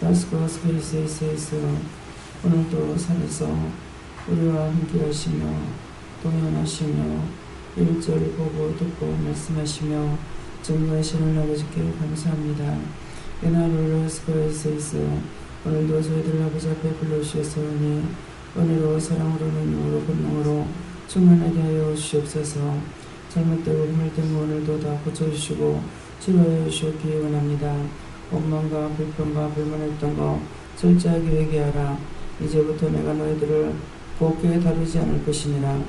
다스코스 그리스에서 오늘도 살아서 우리와 함께 하시며 동행하시며 일절 보고 듣고 말씀하시며 정리하시는 아버지께 감사합니다. 이날을 스코에서 오늘도 저희들 아버지 앞에 불러주셨으니 은혜로 사랑으로 능력으로 권능으로 충만하게 하여 주시옵소서. 잘못되고 허물된 거 오늘도 다 고쳐주시고 치료하여 주시기 원합니다. 원망과 불평과 불만했던 거 철저하게 회개하라. 이제부터 내가 너희들을 곱게 다루지 않을 것이니라.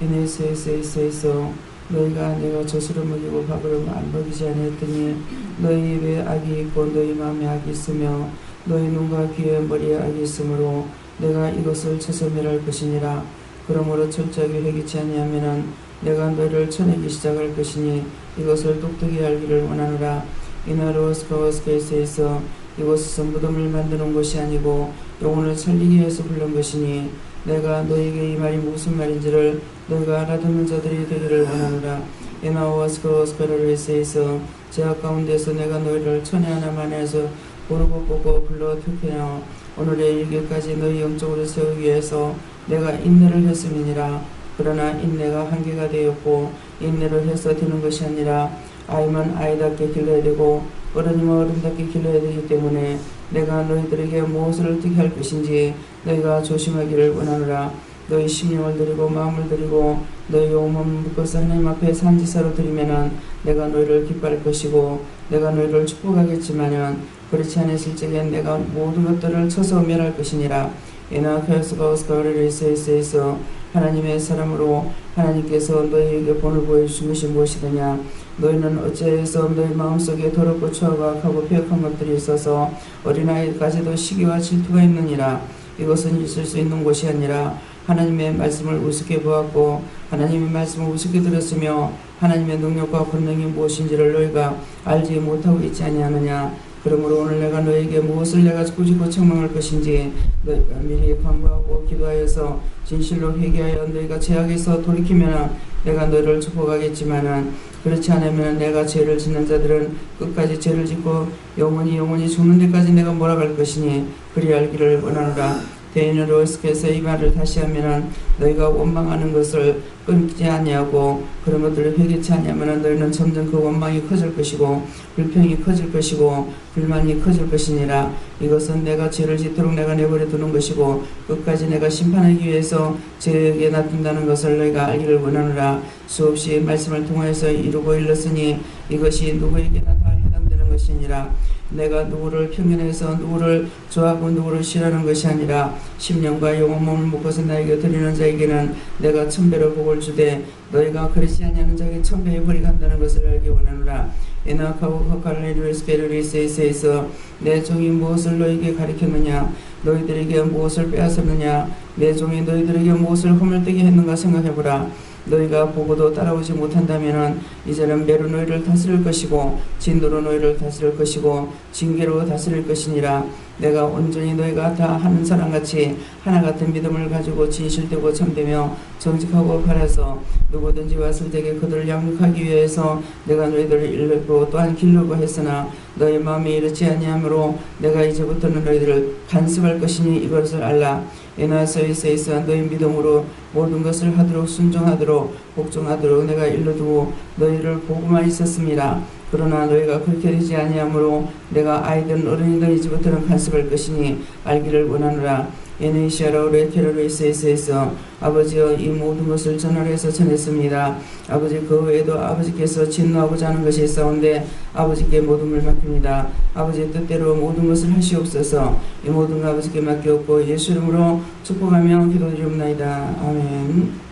에네스에서 너희가 내가 젖으로 먹이고 밥으로 안 먹이지 아니했더니 너희 입에 악이 있고 너희 마음에 악이 있으며 너희 눈과 귀에 머리에 악이 있으므로 내가 이것을 쳐서 멸할 것이니라. 그러므로 철저하게 회개치 아니하면은 내가 너희를 쳐내기 시작할 것이니 이것을 똑똑히 알기를 원하노라. 이나로스카와스케이스에서 이곳은 무덤을 만드는 곳이 아니고 영혼을 살리기 위해서 부른 것이니 내가 너희에게 이 말이 무슨 말인지를 너희가 알아듣는 자들이 되기를 원하노라. 이나오와스카와스카르에서 제약 가운데서 내가 너희를 천에 하나 만에서 고르고 뽑고 불러 택하여 오늘의 일기까지 너희 영적으로 세우기 위해서 내가 인내를 했음이니라. 그러나 인내가 한계가 되었고 인내를 해서 되는 것이 아니라 아이만 아이답게 길러야 되고 어른이면 어른답게 길러야 되기 때문에 내가 너희들에게 무엇을 어떻게 할 것인지 너희가 조심하기를 원하노라. 너희 심령을 드리고 마음을 드리고 너희 영혼을 묶어서 하나님 앞에 산지사로 드리면은 내가 너희를 기뻐할 것이고 내가 너희를 축복하겠지만은 그렇지 않았을 적엔 내가 모든 것들을 쳐서 멸할 것이니라. 이나 페어스가우스가우레리스에서 하나님의 사람으로 하나님께서 너희에게 본을 보여주신 것이 무엇이더냐. 너희는 어찌해서 너희 마음속에 더럽고 추하고 악하고 폐역한 것들이 있어서 어린아이까지도 시기와 질투가 있느니라. 이것은 있을 수 있는 것이 아니라 하나님의 말씀을 우습게 보았고 하나님의 말씀을 우습게 들었으며 하나님의 능력과 권능이 무엇인지를 너희가 알지 못하고 있지 아니하느냐. 그러므로 오늘 내가 너에게 무엇을 내가 꾸짖고 책망할 것인지 너희가 미리 간구하고 기도하여서 진실로 회개하여 너희가 죄악에서 돌이키면 내가 너희를 축복하겠지만은 그렇지 않으면 내가 죄를 짓는 자들은 끝까지 죄를 짓고 영원히 죽는 데까지 내가 몰아갈 것이니 그리 알기를 원하노라. 대인으로 스케서 이 말을 다시 하면은 너희가 원망하는 것을 끊지 아니하고 그런 것들을 회개치 아니하면은 너희는 점점 그 원망이 커질 것이고 불평이 커질 것이고 불만이 커질 것이니라. 이것은 내가 죄를 짓도록 내가 내버려 두는 것이고 끝까지 내가 심판하기 위해서 죄에게 놔둔다는 것을 너희가 알기를 원하노라. 수없이 말씀을 통하여서 이루고 일렀으니 이것이 누구에게나 다 해당되는 것이니라. 내가 누구를 편견해서 누구를 좋아하고 누구를 싫어하는 것이 아니라 심령과 영혼 몸을 묶어서 나에게 드리는 자에게는 내가 천배로 복을 주되 너희가 그렇지 아니하는 자에게 천배의 벌이 간다는 것을 알기 원하노라. 에나카고 카칼레리스케르리스에서 내 종이 무엇을 너희에게 가르쳤느냐. 너희들에게 무엇을 빼앗았느냐. 내 종이 너희들에게 무엇을 허물되게 했는가 생각해보라. 너희가 보고도 따라오지 못한다면 이제는 매로 너희를 다스릴 것이고 진노로 너희를 다스릴 것이고 징계로 다스릴 것이니라. 내가 온전히 너희가 다 하는 사람같이 하나 같은 믿음을 가지고 진실되고 참되며 정직하고 바라서 누구든지 왔을 때에 그들을 양육하기 위해서 내가 너희들을 일렀고 또한 기르고 했으나 너희 마음이 이렇지 아니하므로 내가 이제부터는 너희들을 간섭할 것이니 이것을 알라. 에나서에서 너희 믿음으로 모든 것을 하도록 순종하도록 복종하도록 내가 일러두고 너희를 보고만 있었습니다. 그러나 너희가 그렇게 되지 아니하므로 내가 아이든 어른이든 이제부터는 간섭할 것이니 알기를 원하노라. 에네시아로 레케로레스에서 아버지여 이 모든 것을 전하려서 전했습니다. 아버지 그 외에도 아버지께서 진노하고자 하는 것이 있사온데 아버지께 모든 걸 맡깁니다. 아버지의 뜻대로 모든 것을 하시옵소서. 이 모든 걸 아버지께 맡기옵고 예수 이름으로 축복하며 기도드리옵나이다. 아멘.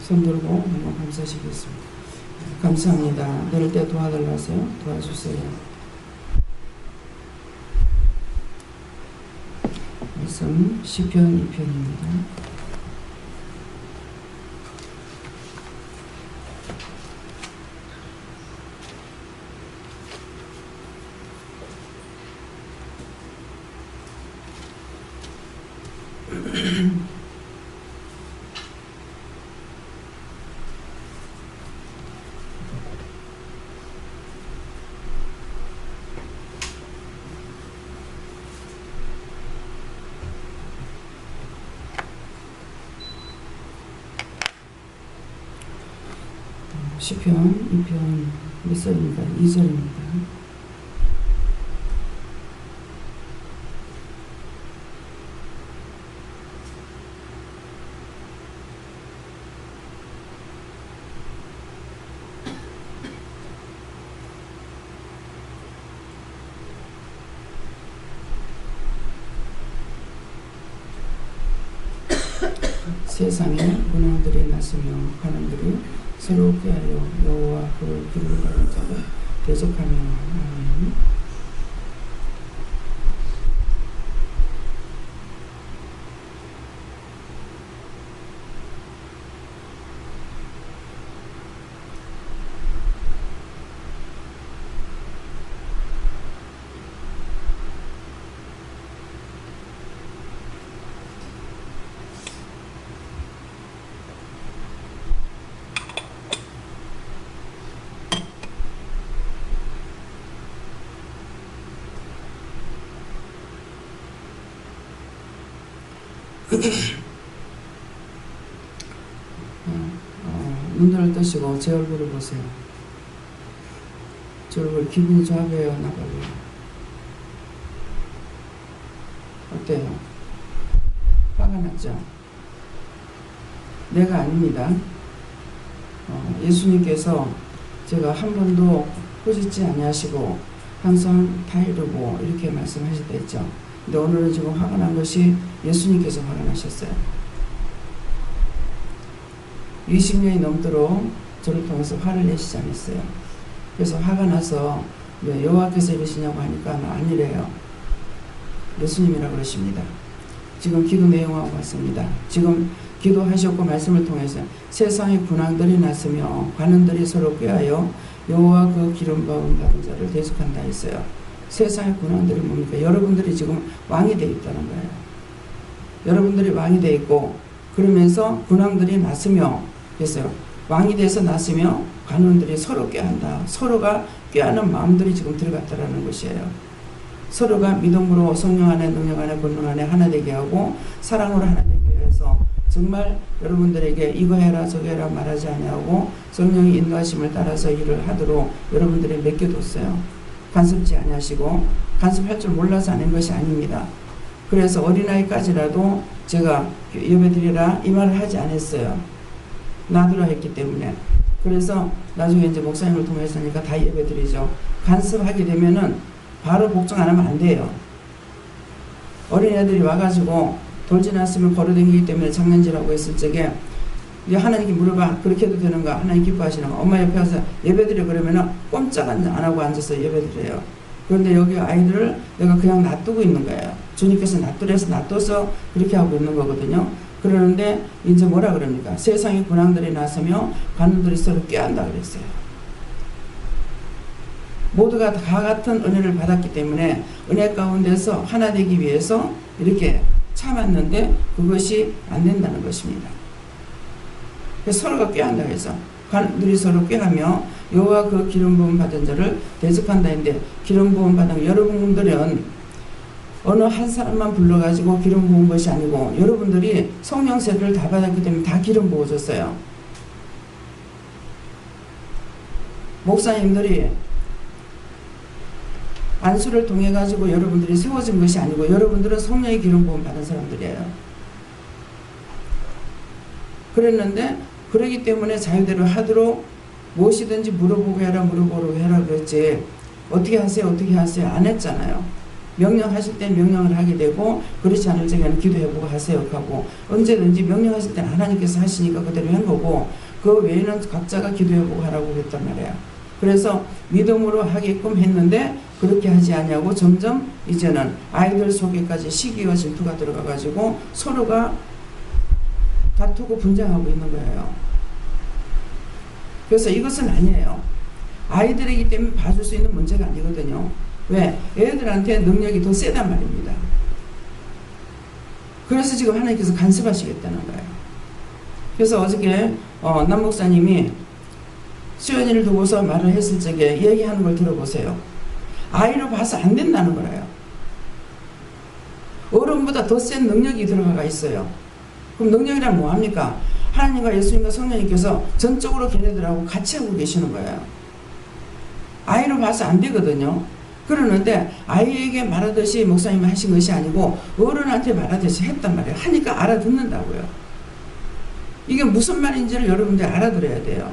손 들고 한번 감사하시겠습니다. 감사합니다. 내릴 때 도와달라서요. 도와주세요. 말씀 시편 2편입니다. 시편 2편 몇 절입니까? 2절입니다. 세상에 문왕들이 나서며 관원들이 서로 꾀하여 여호와 그 기름을 받은 자를 대적하며. 아멘. 눈을 뜨시고 제 얼굴을 보세요. 제 얼굴 기분이 좋아 보여요, 나빠요? 어때요? 화가 났죠? 내가 아닙니다. 예수님께서 제가 한 번도 꾸짖지 아니하시고 항상 다 이루고 이렇게 말씀하셨다 했죠. 근데 오늘은 지금 화가 난 것이 예수님께서 화가 나셨어요. 20년이 넘도록 저를 통해서 화를 내시지 않았어요. 그래서 화가 나서 왜 여호와께서 이러시냐고 하니까 아니래요. 예수님이라고 그러십니다. 지금 기도 내용하고 같습니다. 지금 기도하셨고 말씀을 통해서 세상의 군왕들이 났으며 관원들이 서로 꾀하여 여호와 그 기름 부음 받은 자를 대적한다 했어요. 세상의 군왕들이 뭡니까? 여러분들이 지금 왕이 되어 있다는 거예요. 여러분들이 왕이 되어 있고 그러면서 군왕들이 났으며 그래서 왕이 돼서 났으며 관원들이 서로 꾀한다. 서로가 꾀하는 마음들이 지금 들어갔다라는 것이에요. 서로가 믿음으로 성령 안에 능력 안에 권능 안에 하나 되게 하고 사랑으로 하나 되게 해서 정말 여러분들에게 이거 해라 저거 해라 말하지 아니하고 성령의 인도하심을 따라서 일을 하도록 여러분들이 맡겨뒀어요. 간섭지 아니하시고 간섭할 줄 몰라서 하는 것이 아닙니다. 그래서 어린아이까지라도 제가 예배드리라 이 말을 하지 않았어요. 놔두라 했기 때문에. 그래서 나중에 이제 목사님을 통해서니까 다 예배드리죠. 간섭하게 되면은 바로 복종 안 하면 안 돼요. 어린애들이 와가지고 돌 지났으면 걸어다니기 때문에 장난질하고 했을 적에 하나님께 물어봐. 그렇게 해도 되는가? 하나님 기뻐하시는가? 엄마 옆에 와서 예배드려 그러면은 꼼짝 안 하고 앉아서 예배드려요. 그런데 여기 아이들을 내가 그냥 놔두고 있는 거예요. 주님께서 놔두래서 놔둬서 그렇게 하고 있는 거거든요. 그러는데 이제 뭐라 그럽니까? 세상의 군왕들이 나서며 관원들이 서로 꾀한다 그랬어요. 모두가 다 같은 은혜를 받았기 때문에 은혜 가운데서 하나 되기 위해서 이렇게 참았는데 그것이 안 된다는 것입니다. 그래서 서로가 꾀한다 해서 관원들이 서로 꾀하며 여호와 그 기름 부음 받은 자를 대적한다 했는데 기름 부음 받은 여러분들은 어느 한 사람만 불러가지고 기름 부은 것이 아니고 여러분들이 성령 세례를 다 받았기 때문에 다 기름 부어졌어요. 목사님들이 안수를 통해 가지고 여러분들이 세워진 것이 아니고 여러분들은 성령의 기름 부음 받은 사람들이에요. 그랬는데 그러기 때문에 자유대로 하도록 무엇이든지 물어보고 해라 물어보고 해라 그랬지 어떻게 하세요 어떻게 하세요 안 했잖아요. 명령하실 때 명령을 하게 되고 그렇지 않을 적에는 기도해보고 하세요 하고 언제든지 명령하실 때는 하나님께서 하시니까 그대로 한 거고 그 외에는 각자가 기도해보고 하라고 그랬단 말이에요. 그래서 믿음으로 하게끔 했는데 그렇게 하지 않냐고 점점 이제는 아이들 속에까지 시기와 질투가 들어가가지고 서로가 다투고 분쟁하고 있는 거예요. 그래서 이것은 아니에요. 아이들이기 때문에 봐줄 수 있는 문제가 아니거든요. 왜? 애들한테 능력이 더 세단 말입니다. 그래서 지금 하나님께서 간섭하시겠다는 거예요. 그래서 어저께 남 목사님이 수연이를 두고서 말을 했을 적에 얘기하는 걸 들어보세요. 아이로 봐서 안 된다는 거예요. 어른보다 더 센 능력이 들어가 있어요. 그럼 능력이란 뭐합니까? 하나님과 예수님과 성령님께서 전적으로 걔네들하고 같이 하고 계시는 거예요. 아이로 봐서 안 되거든요. 그러는데 아이에게 말하듯이 목사님이 하신 것이 아니고 어른한테 말하듯이 했단 말이에요. 하니까 알아듣는다고요. 이게 무슨 말인지를 여러분들이 알아들어야 돼요.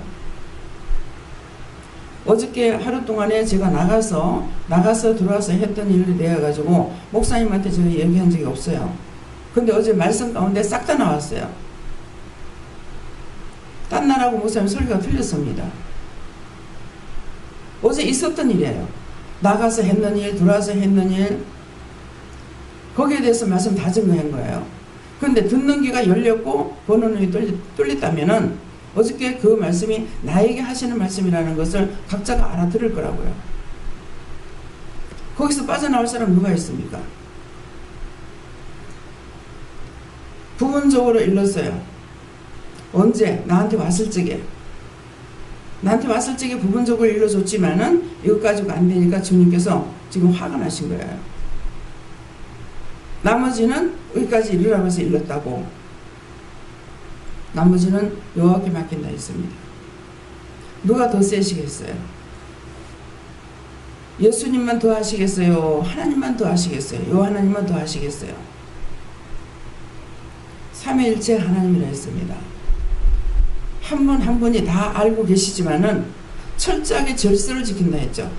어저께 하루 동안에 제가 나가서 들어와서 했던 일이 되어가지고 목사님한테 제가 얘기한 적이 없어요. 근데 어제 말씀 가운데 싹 다 나왔어요. 딴 날하고 목사님 설교가 틀렸습니다. 어제 있었던 일이에요. 나가서 했는 일, 들어와서 했는 일, 거기에 대해서 말씀 다 증거한 거예요. 근데 듣는 귀가 열렸고 보는 눈이 뚫렸다면은 어저께 그 말씀이 나에게 하시는 말씀이라는 것을 각자가 알아들을 거라고요. 거기서 빠져나올 사람 누가 있습니까? 부분적으로 일렀어요. 언제? 나한테 왔을 적에 부분적으로 일러줬지만은 이것 가지고 안 되니까 주님께서 지금 화가 나신 거예요. 나머지는 여기까지 이르라고 해서 일렀다고. 나머지는 여호와께 맡긴다 했습니다. 누가 더 세시겠어요? 예수님만 더 하시겠어요? 하나님만 더 하시겠어요? 요 하나님만 더 하시겠어요? 삼위일체 하나님이라 했습니다. 한 분 한 분이 다 알고 계시지만은 철저하게 절수를 지킨다 했죠.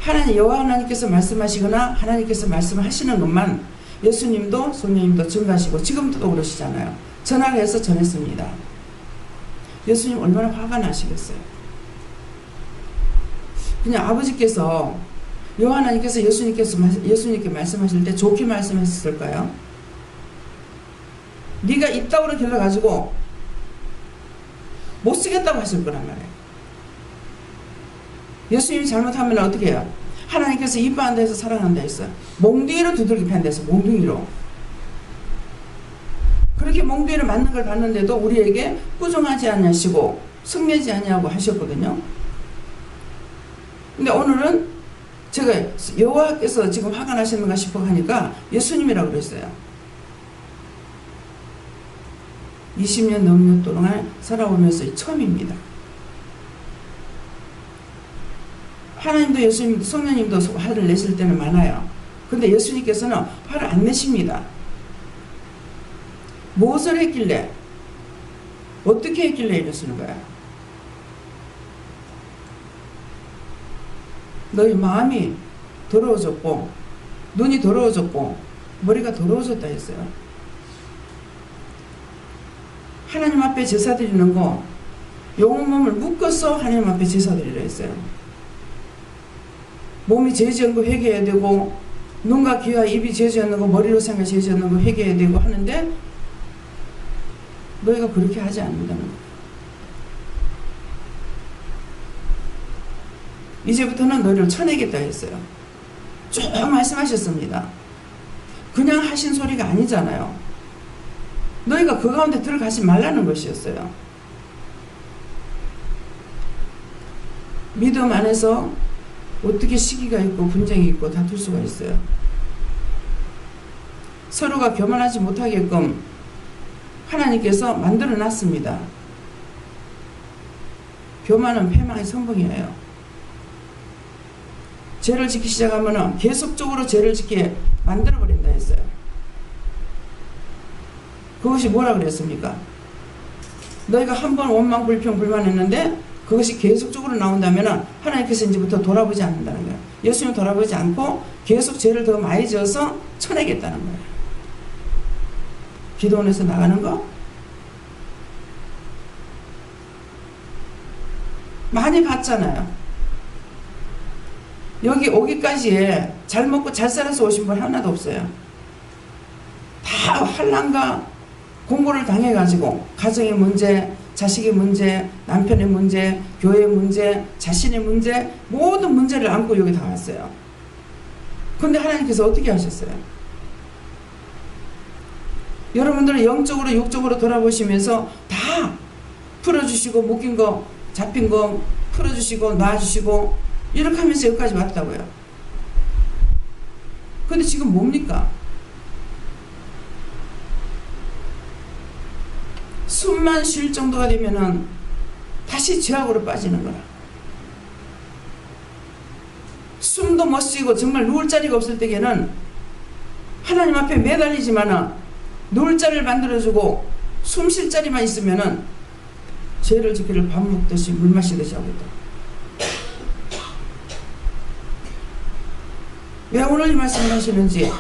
하나님, 여호와 하나님께서 말씀하시거나 하나님께서 말씀하시는 것만 예수님도 성령님도 증가하시고 지금도 그러시잖아요. 전화를 해서 전했습니다. 예수님 얼마나 화가 나시겠어요. 그냥 아버지께서 여호와 하나님께서 예수님께 말씀하실 때 좋게 말씀하셨을까요? 네가 이따구로 길러가지고 못 쓰겠다고 하실 거란 말이에요. 예수님이 잘못하면 어떻게 해요? 하나님께서 이뻐한다 해서 사랑한다 했어요. 몽둥이로 두들겨 팬다 했어요. 몽둥이로. 그렇게 몽둥이를 맞는 걸 봤는데도 우리에게 꾸중하지 않으시고 성내지 않냐고 하셨거든요. 근데 오늘은 제가 여호와께서 지금 화가 나시는가 싶어 하니까 예수님이라고 그랬어요. 20년 넘는 동안 살아오면서 처음입니다. 하나님도 예수님도 성령님도 화를 내실 때는 많아요. 근데 예수님께서는 화를 안 내십니다. 무엇을 했길래 어떻게 했길래 이러시는 거야? 너희 마음이 더러워졌고 눈이 더러워졌고 머리가 더러워졌다 했어요. 하나님 앞에 제사 드리는 거 영혼 몸을 묶어서 하나님 앞에 제사 드리라 했어요. 몸이 죄 지은 거 회개해야 되고 눈과 귀와 입이 죄 지었는 거 머리로 생각 죄 지었는 거 회개해야 되고 하는데 너희가 그렇게 하지 않는다는 거예요. 이제부터는 너희를 쳐내겠다 했어요. 쭉 말씀하셨습니다. 그냥 하신 소리가 아니잖아요. 너희가 그 가운데 들어가지 말라는 것이었어요. 믿음 안에서 어떻게 시기가 있고 분쟁이 있고 다툴 수가 있어요. 서로가 교만하지 못하게끔 하나님께서 만들어 놨습니다. 교만은 패망의 선봉이에요. 죄를 짓기 시작하면 계속적으로 죄를 짓게 만들어버린다 했어요. 그것이 뭐라 그랬습니까? 너희가 한 번 원망 불평 불만했는데 그것이 계속적으로 나온다면 하나님께서 이제부터 돌아보지 않는다는 거예요. 예수님 돌아보지 않고 계속 죄를 더 많이 지어서 쳐내겠다는 거예요. 기도원에서 나가는 거 많이 봤잖아요. 여기 오기까지에 잘 먹고 잘 살아서 오신 분 하나도 없어요. 다 환난과 공고를 당해가지고 가정의 문제, 자식의 문제, 남편의 문제, 교회의 문제, 자신의 문제, 모든 문제를 안고 여기 다 왔어요. 근데 하나님께서 어떻게 하셨어요? 여러분들은 영적으로 육적으로 돌아보시면서 다 풀어주시고 묶인 거 잡힌 거 풀어주시고 놔주시고 이렇게 하면서 여기까지 왔다고요. 근데 지금 뭡니까? 숨만 쉴 정도가 되면은 다시 죄악으로 빠지는 거라. 숨도 못 쉬고 정말 누울 자리가 없을 때에는 하나님 앞에 매달리지만은 누울 자리를 만들어주고 숨 쉴 자리만 있으면은 죄를 지기를 밥 먹듯이 물 마시듯이 하고 있다. 왜 오늘 이 말씀을 하시는지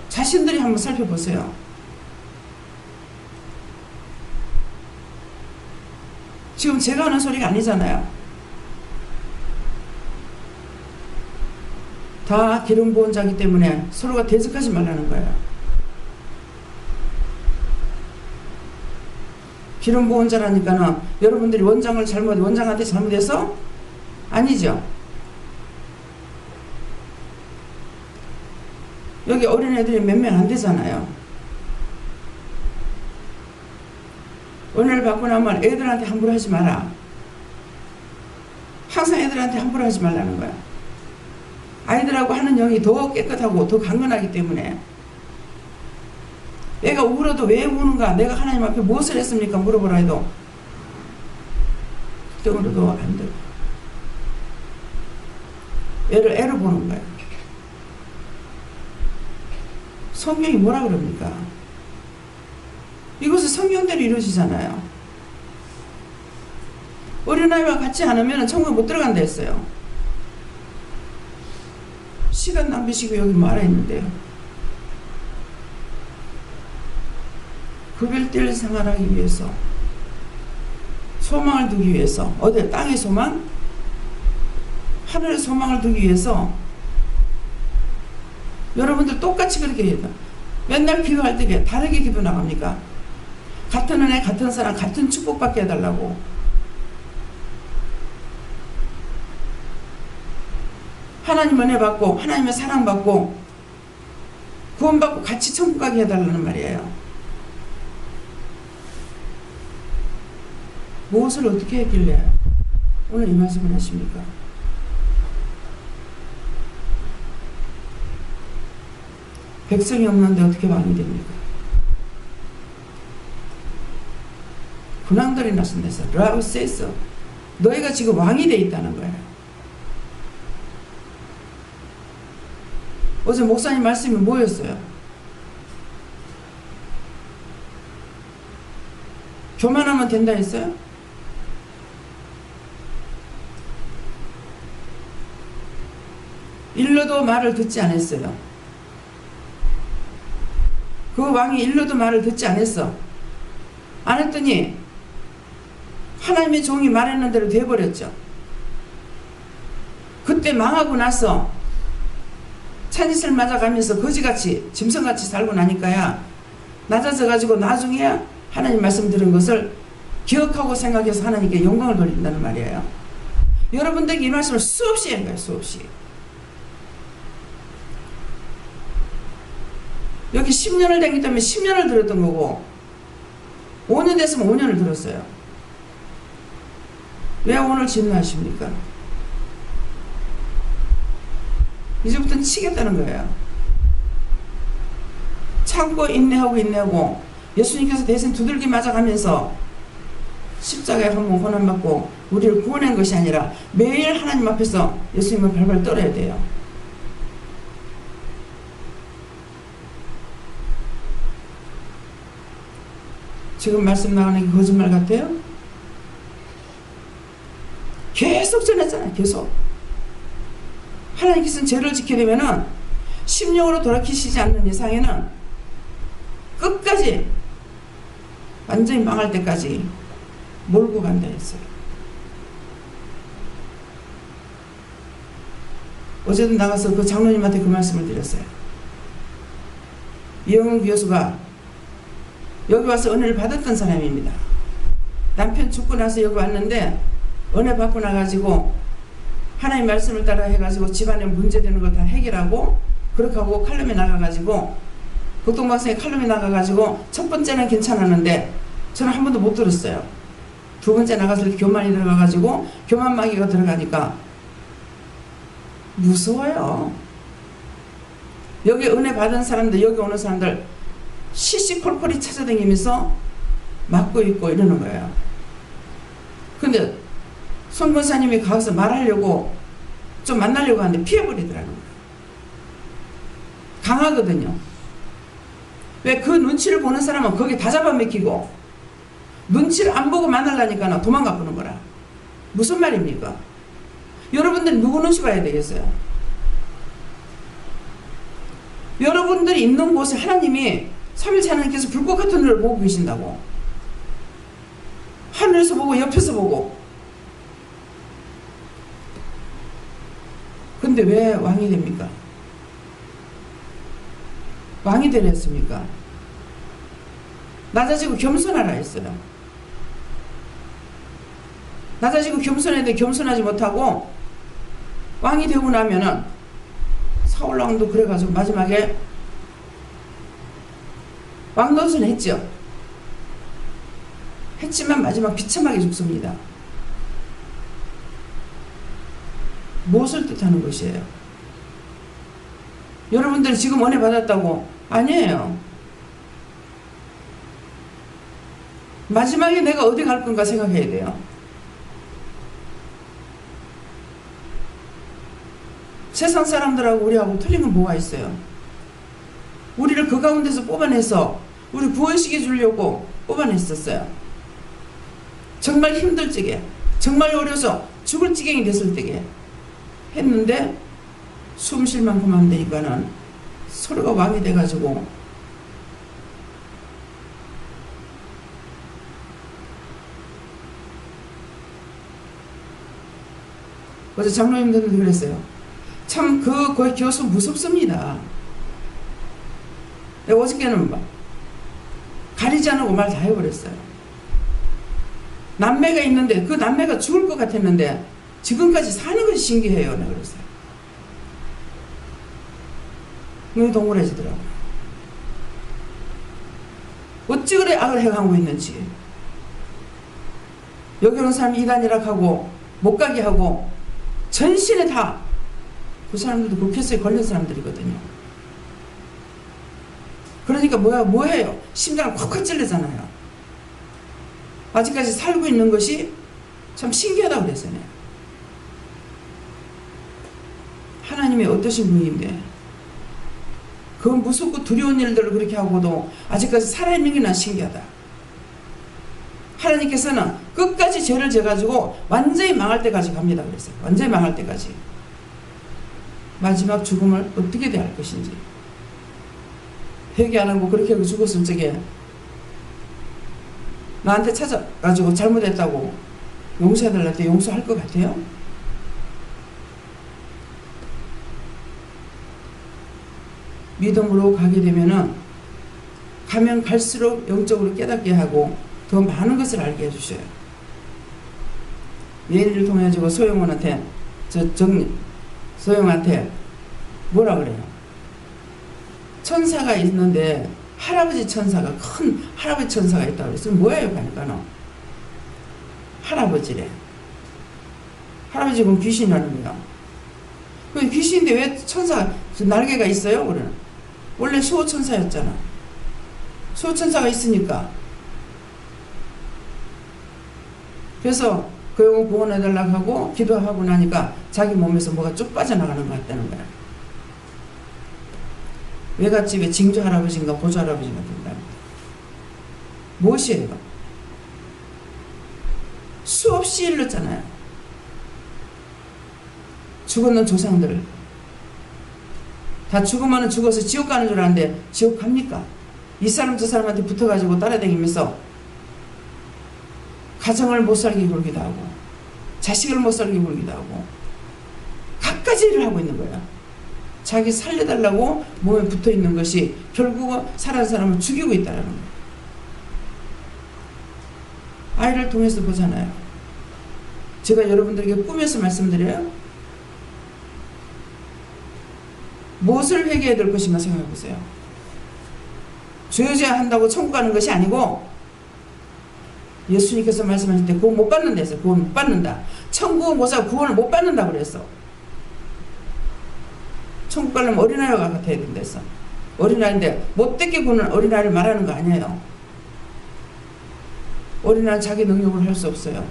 자신들이 한번 살펴보세요. 지금 제가 하는 소리가 아니잖아요. 다 기름 부은 자기 때문에 서로가 대적하지 말라는 거예요. 기름 부은 자라니까는 여러분들이 원장한테 잘못해서? 아니죠. 여기 어린애들이 몇 명 안 되잖아요. 은혜를 받고 나면 애들한테 함부로 하지 마라. 항상 애들한테 함부로 하지 말라는 거야. 아이들하고 하는 영이 더 깨끗하고 더 강건하기 때문에. 애가 울어도 왜 우는가, 내가 하나님 앞에 무엇을 했습니까 물어보라 해도 그때로도 안 돼. 애를 보는 거야. 성경이 뭐라 그럽니까? 이것은 성경대로 이루어지잖아요. 어린아이와 같이 안 하면 천국에 못 들어간다 했어요. 시간 낭비시고 여기 말아 있는데요. 구별될 생활하기 위해서, 소망을 두기 위해서, 어디 땅의 소망? 하늘의 소망을 두기 위해서 여러분들 똑같이 그렇게 해야 돼. 맨날 기도할 때 다르게 기도 나갑니까? 같은 은혜, 같은 사랑, 같은 축복받게 해달라고. 하나님 은혜 받고 하나님의 사랑 받고 구원받고 같이 천국 가게 해달라는 말이에요. 무엇을 어떻게 했길래 오늘 이 말씀을 하십니까? 백성이 없는데 어떻게 왕이 됩니까? 군왕들이 나선 데서 라고 세서 너희가 지금 왕이 돼 있다는 거예요. 어제 목사님 말씀이 뭐였어요? 교만하면 된다 했어요? 일러도 말을 듣지 않았어요. 그 왕이 일러도 말을 듣지 않았어. 안 했더니 하나님의 종이 말했는 대로 돼버렸죠. 그때 망하고 나서 찬짓을 맞아가면서 거지같이 짐승같이 살고 나니까야 낮아져가지고 나중에야 하나님 말씀 들은 것을 기억하고 생각해서 하나님께 영광을 돌린다는 말이에요. 여러분들에게 이 말씀을 수없이 한 거예요. 수없이. 여기 10년을 다녔기 때문에 10년을 들었던 거고 5년 됐으면 5년을 들었어요. 왜 오늘 진노하십니까? 이제부터는 치겠다는 거예요. 참고 인내하고 예수님께서 대신 두들기 맞아가면서 십자가에 한번 고난받고 우리를 구원한 것이 아니라 매일 하나님 앞에서 예수님을 발발 떨어야 돼요. 지금 말씀 나가는 게 거짓말 같아요? 계속 전했잖아요. 계속. 하나님께서는 죄를 지게 되면은 심령으로 돌아키시지 않는 이상에는 끝까지 완전히 망할 때까지 몰고 간다 했어요. 어제도 나가서 그 장로님한테 그 말씀을 드렸어요. 이영훈 교수가 여기 와서 은혜를 받았던 사람입니다. 남편 죽고 나서 여기 왔는데 은혜 받고 나가지고 하나님 말씀을 따라 해가지고 집안에 문제되는 걸 다 해결하고 그렇게 하고 칼럼에 나가가지고 극동방송에 칼럼에 나가가지고 첫 번째는 괜찮았는데 저는 한 번도 못 들었어요. 두 번째 나갔을 때 교만이 들어가가지고 교만 마귀가 들어가니까 무서워요. 여기 은혜 받은 사람들, 여기 오는 사람들 시시콜콜이 찾아다니면서 막고 있고 이러는 거예요. 근데 손 권사님이 가서 말하려고 좀 만나려고 하는데 피해버리더라는 거예요. 강하거든요. 왜? 그 눈치를 보는 사람은 거기 다 잡아먹히고 눈치를 안 보고 만나려니까 도망가 보는 거라. 무슨 말입니까? 여러분들 누구 눈치 봐야 되겠어요? 여러분들이 있는 곳에 하나님이 3일째 하나님께서 불꽃 같은 눈을 보고 계신다고. 하늘에서 보고 옆에서 보고. 근데 왜 왕이 됩니까? 왕이 되랬습니까? 낮아지고 겸손하라 했어요. 낮아지고 겸손했는데 겸손하지 못하고 왕이 되고 나면은 사울왕도 그래가지고 마지막에 왕노릇은 했죠. 했지만 마지막 비참하게 죽습니다. 무엇을 뜻하는 것이에요? 여러분들 지금 은혜 받았다고? 아니에요. 마지막에 내가 어디 갈 건가 생각해야 돼요. 세상 사람들하고 우리하고 틀린 건 뭐가 있어요? 우리를 그 가운데서 뽑아내서 우리 구원시켜 주려고 뽑아냈었어요. 정말 힘들 적에, 정말 어려서 죽을 지경이 됐을 때에 했는데 숨 쉴 만큼 안 되니까는 서로가 왕이 돼가지고 어제 장로님들도 그랬어요. 참 그 교수 무섭습니다. 어저께는 가리지 않고 말 다 해버렸어요. 남매가 있는데 그 남매가 죽을 것 같았는데 지금까지 사는 것이 신기해요. 내가 그랬어요. 눈이 동그래지더라고요. 어찌 그래 악을 행하고 있는지. 여기 오는 사람이 이단이라 하고 못 가게 하고 전신에 다 그 사람들도 국회에서 걸린 사람들이거든요. 그러니까 뭐예요? 심장을 콱콱 찔르잖아요. 아직까지 살고 있는 것이 참 신기하다고 그랬어요. 하나님이 어떠신 분인데 그 무섭고 두려운 일들을 그렇게 하고도 아직까지 살아있는 게 난 신기하다. 하나님께서는 끝까지 죄를 져가지고 완전히 망할 때까지 갑니다 그랬어요. 완전히 망할 때까지. 마지막 죽음을 어떻게 대할 것인지. 회개 안 하고 그렇게 하고 죽었을 적에 나한테 찾아가지고 잘못했다고 용서해달라 때 용서할 것 같아요? 믿음으로 가게 되면은 가면 갈수록 영적으로 깨닫게 하고 더 많은 것을 알게 해주셔요. 예리를 통해 가지고 소영원한테 소영한테 뭐라 그래요? 천사가 있는데 할아버지 천사가 큰 할아버지 천사가 있다고 그랬어요. 뭐예요? 하니까 너 할아버지래. 할아버지 그럼 귀신이라는 거야. 그 귀신인데 왜 천사가 날개가 있어요? 그러는. 원래 수호천사였잖아. 수호천사가 있으니까. 그래서 그 영혼 구원해달라고 하고 기도하고 나니까 자기 몸에서 뭐가 쭉 빠져나가는 것 같다는 거야. 외갓집에 징조 할아버지인가 보조 할아버지가 된다. 무엇이에요? 수없이 일렀잖아요. 죽었는 조상들 다 죽으면 죽어서 지옥 가는 줄 아는데 지옥 갑니까? 이 사람 저 사람한테 붙어가지고 따라다니면서 가정을 못 살게 굴기도 하고 자식을 못 살게 굴기도 하고 갖가지 일을 하고 있는 거야. 자기 살려달라고 몸에 붙어있는 것이 결국은 살아난 사람을 죽이고 있다는 거야. 아이를 통해서 보잖아요. 제가 여러분들에게 꾸며서 말씀드려요. 무엇을 회개해야 될 것인가 생각해 보세요. 죄죄 한다고 천국 가는 것이 아니고 예수님께서 말씀하실 때 구원 못 받는다 했어요. 구원 못 받는다. 천국은 못사 구원을 못 받는다 그랬어. 천국 가려면 어린아이와 같아야 된다 했어. 어린아이인데 못되게 구는 어린아이를 말하는 거 아니에요. 어린아이는 자기 능력으로 할 수 없어요.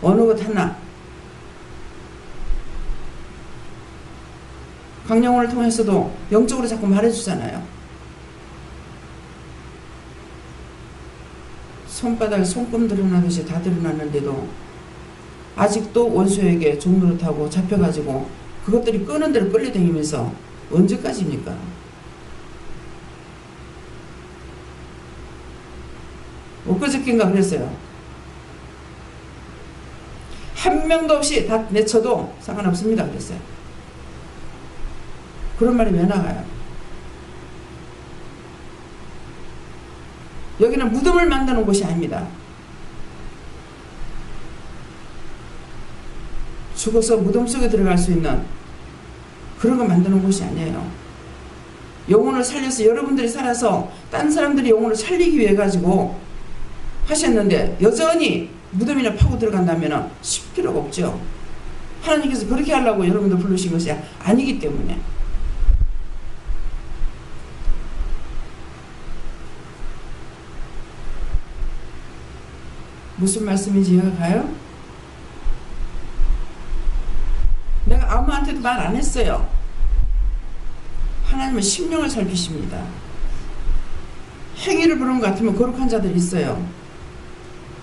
어느 것 하나. 강령원을 통해서도 영적으로 자꾸 말해주잖아요. 손바닥에 손금 드러나듯이 다 드러났는데도 아직도 원수에게 종노릇하고 잡혀가지고 그것들이 끄는 대로 끌려다니면서 언제까지입니까? 엊그저께인가 그랬어요. 한 명도 없이 다 내쳐도 상관없습니다 그랬어요. 그런 말이 왜 나가요? 여기는 무덤을 만드는 곳이 아닙니다. 죽어서 무덤 속에 들어갈 수 있는 그런 거 만드는 곳이 아니에요. 영혼을 살려서 여러분들이 살아서 딴 사람들이 영혼을 살리기 위해 가지고 하셨는데 여전히 무덤이나 파고 들어간다면 쉴 필요가 없죠. 하나님께서 그렇게 하려고 여러분들 부르신 것이 아니기 때문에. 무슨 말씀인지 이해가 가요? 내가 아무한테도 말 안 했어요. 하나님은 심령을 살피십니다. 행위를 부르는 것 같으면 거룩한 자들이 있어요.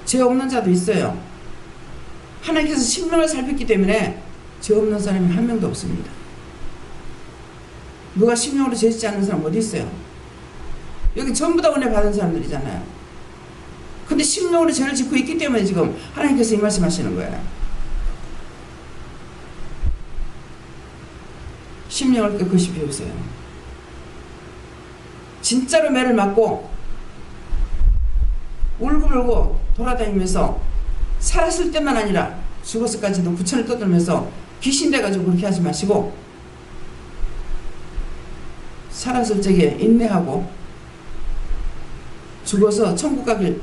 죄 없는 자도 있어요. 하나님께서 심령을 살폈기 때문에 죄 없는 사람이 한 명도 없습니다. 누가 심령으로 죄 짓지 않는 사람 어디 있어요? 여기 전부 다 은혜 받은 사람들이잖아요. 근데 심령으로 죄를 짓고 있기 때문에 지금 하나님께서 이 말씀 하시는 거예요. 심령을 깨끗이 비우세요. 진짜로 매를 맞고 울고불고 돌아다니면서 살았을 때만 아니라 죽었을까지도 부천을 떠들면서 귀신 돼가지고 그렇게 하지 마시고 살았을 적에 인내하고 죽어서 천국 가길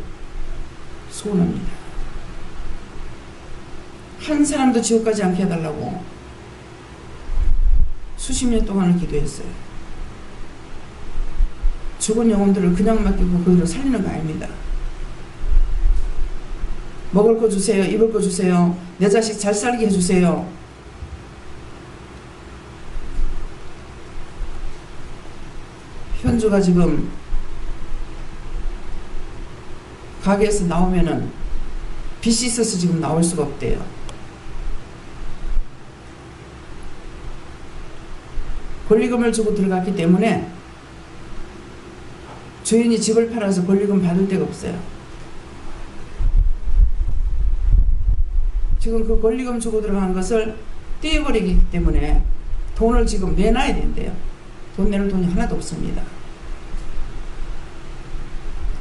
소원합니다. 한 사람도 지옥 가지 않게 해달라고 수십 년 동안을 기도했어요. 죽은 영혼들을 그냥 맡기고 그들을 살리는 거 아닙니다. 먹을 거 주세요. 입을 거 주세요. 내 자식 잘 살게 해주세요. 현주가 지금 가게에서 나오면은 빚이 있어서 지금 나올 수가 없대요. 권리금을 주고 들어갔기 때문에 주인이 집을 팔아서 권리금 받을 데가 없어요. 지금 그 권리금 주고 들어간 것을 떼어버리기 때문에 돈을 지금 내놔야 된대요. 돈 내는 돈이 하나도 없습니다.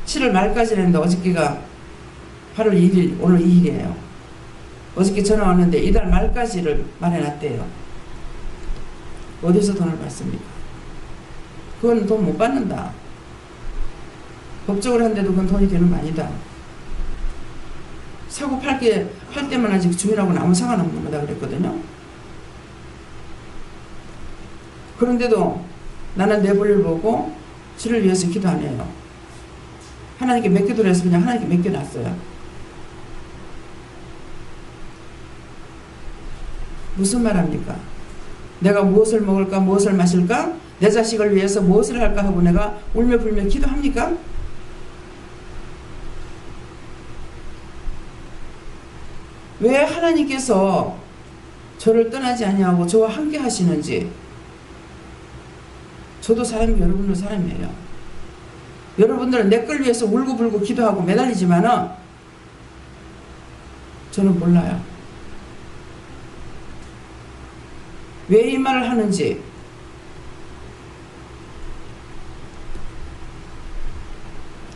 7월 말까지 했는데 어저께가 8월 1일, 오늘 2일이에요. 어저께 전화 왔는데 이달 말까지를 말해놨대요. 어디서 돈을 받습니까? 그건 돈 못 받는다. 법적으로 한데도 그건 돈이 되는 거 아니다. 사고 팔 때만 아직 주인하고는 아무 상관없는 거다 그랬거든요. 그런데도 나는 내 볼일 보고 주를 위해서 기도 안 해요. 하나님께 맡기도록 해서 그냥 하나님께 맡겨놨어요. 무슨 말합니까? 내가 무엇을 먹을까 무엇을 마실까 내 자식을 위해서 무엇을 할까 하고 내가 울며 불며 기도합니까? 왜 하나님께서 저를 떠나지 아니하고 저와 함께 하시는지. 저도 사람이 여러분도 사람이에요. 여러분들은 내 걸 위해서 울고불고 기도하고 매달리지만은 저는 몰라요. 왜 이 말을 하는지.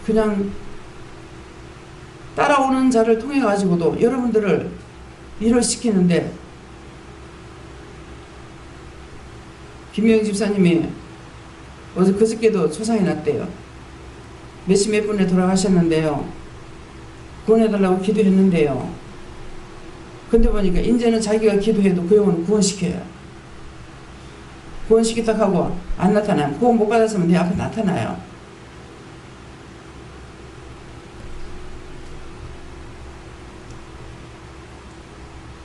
그냥 따라오는 자를 통해 가지고도 여러분들을 일을 시키는데 김영 집사님이 어제 그저께도 초상이 났대요. 몇 분에 돌아가셨는데요. 구원해달라고 기도했는데요. 근데 보니까 이제는 자기가 기도해도 그 영혼을 구원시켜요. 구원시키다 하고 안 나타나요. 구원 못 받았으면 내 앞에 나타나요.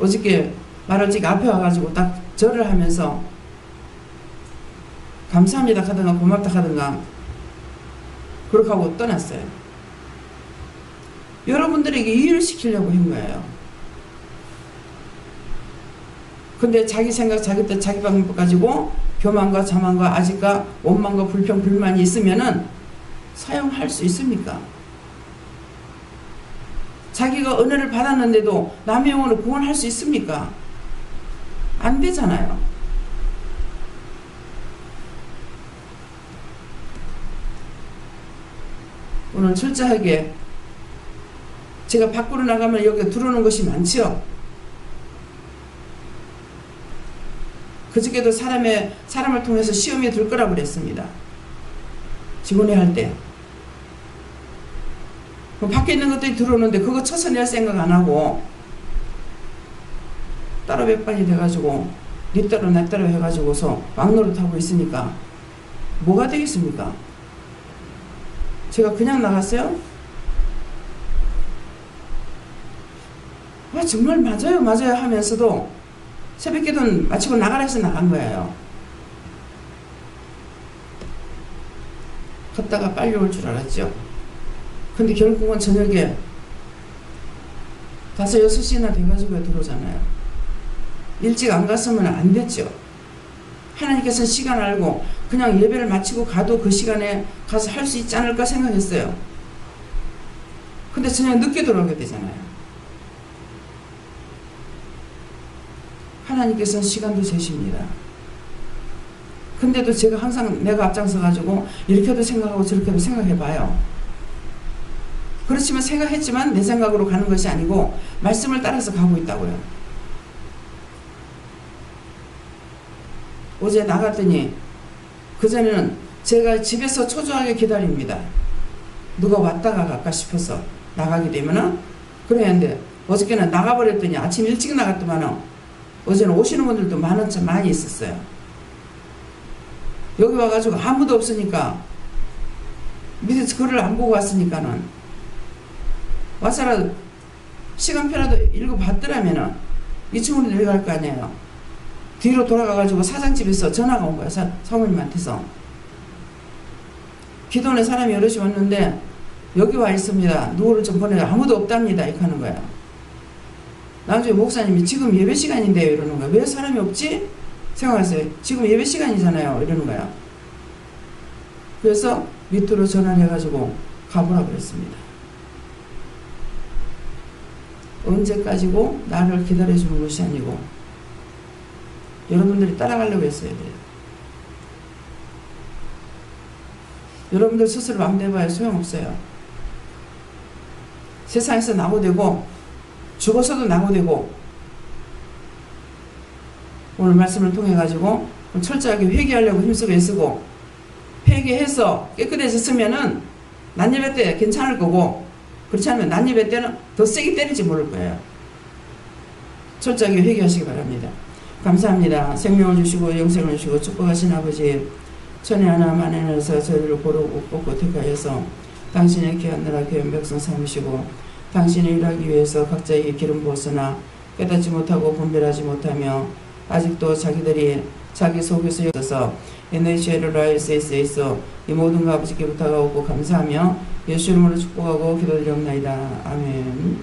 어저께 말할지기 앞에 와가지고 딱 절을 하면서 감사합니다 하든가 고맙다 하든가 그렇게 하고 떠났어요. 여러분들에게 이해를 시키려고 한 거예요. 근데 자기 생각, 자기 뜻, 자기 방법 가지고 교만과 자만과 아직과 원망과 불평, 불만이 있으면은 사용할 수 있습니까? 자기가 은혜를 받았는데도 남의 영혼을 구원할 수 있습니까? 안 되잖아요. 오늘 철저하게 제가 밖으로 나가면 여기 들어오는 것이 많지요. 그저께도 사람을 통해서 시험이 들 거라고 그랬습니다. 직원회 할 때. 밖에 있는 것들이 들어오는데 그거 쳐서낼 생각 안 하고 따로 백반이 돼가지고 니 따로 나 따로 해가지고서 막노릇하고 있으니까 뭐가 되겠습니까? 제가 그냥 나갔어요? 아, 정말 맞아요 맞아요 하면서도 새벽기도는 마치고 나가라 해서 나간 거예요. 걷다가 빨리 올 줄 알았죠. 근데 결국은 저녁에 5, 6시나 돼가지고 들어오잖아요. 일찍 안 갔으면 안 됐죠. 하나님께서는 시간 알고 그냥 예배를 마치고 가도 그 시간에 가서 할 수 있지 않을까 생각했어요. 근데 저녁 늦게 들어오게 되잖아요. 하나님께서는 시간도 재십니다. 근데도 제가 항상 내가 앞장서 가지고 이렇게도 생각하고 저렇게도 생각해 봐요. 그렇지만 생각했지만 내 생각으로 가는 것이 아니고 말씀을 따라서 가고 있다고요. 어제 나갔더니 그전에는 제가 집에서 초조하게 기다립니다. 누가 왔다가 갈까 싶어서 나가게 되면은 그랬는데 어저께는 나가버렸더니 아침 일찍 나갔더만은 어제는 오시는 분들도 많이 있었어요. 여기 와가지고 아무도 없으니까 밑에서 글을 안 보고 왔으니까는 와서라도 시간표라도 읽어봤더라면은 2층으로 내려갈 거 아니에요. 뒤로 돌아가가지고 사장집에서 전화가 온 거야. 사모님한테서. 기도원에 사람이 여럿이 왔는데 여기 와 있습니다. 누구를 좀 보내요. 아무도 없답니다. 이렇게 하는 거야. 나중에 목사님이 지금 예배 시간인데요. 이러는 거야. 왜 사람이 없지? 생각하세요. 지금 예배 시간이잖아요. 이러는 거야. 그래서 밑으로 전화를 해가지고 가보라 그랬습니다. 언제까지고 나를 기다려주는 것이 아니고 여러분들이 따라가려고 했어야 돼요. 여러분들 스스로 마음대로 해봐야 소용없어요. 세상에서 낙오되고 죽어서도 낙오되고 오늘 말씀을 통해 가지고 철저하게 회개하려고 힘쓰고 애쓰고 회개해서 깨끗해졌으면은 난예배 때 괜찮을 거고 그렇지 않으면 난예배 때는 더 세게 때릴지 모를 거예요. 철저하게 회개하시기 바랍니다. 감사합니다. 생명을 주시고 영생을 주시고 축복하신 아버지 천의 하나 만에 하나서 저희를 고르고 뽑고 택하여서 당신의 귀한 나라 귀한 백성 삼으시고 당신의 일하기 위해서 각자에게 기름 부었으나 깨닫지 못하고 분별하지 못하며 아직도 자기들이 자기 속에서 있어서 너희 죄를 아할 수 있어 이 모든 거 아버지께 부탁하고 감사하며 예수 이름으로 축복하고 기도드리옵나이다. 아멘.